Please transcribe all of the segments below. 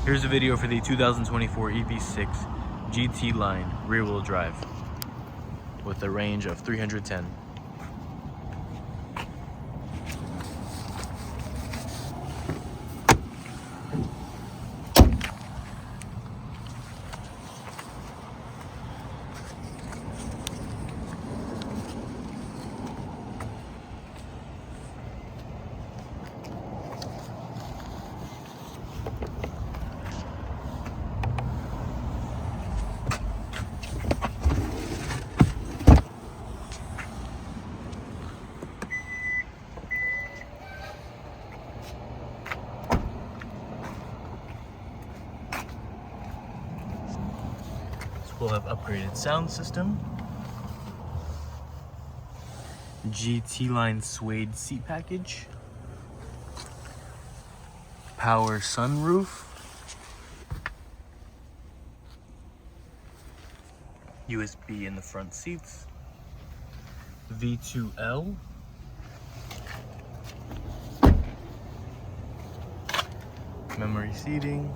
Here's a video for the 2024 EV6 GT-Line rear-wheel drive with a range of 310. We'll have upgraded sound system, GT-Line Suede seat package, power sunroof, USB in the front seats, V2L, memory seating,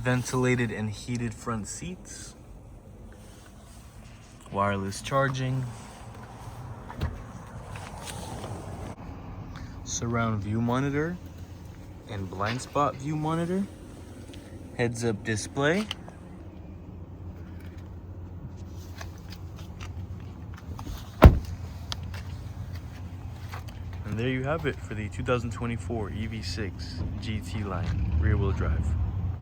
ventilated and heated front seats, wireless charging, surround view monitor and blind spot view monitor, heads-up display, and there you have it for the 2024 EV6 GT-Line rear-wheel drive.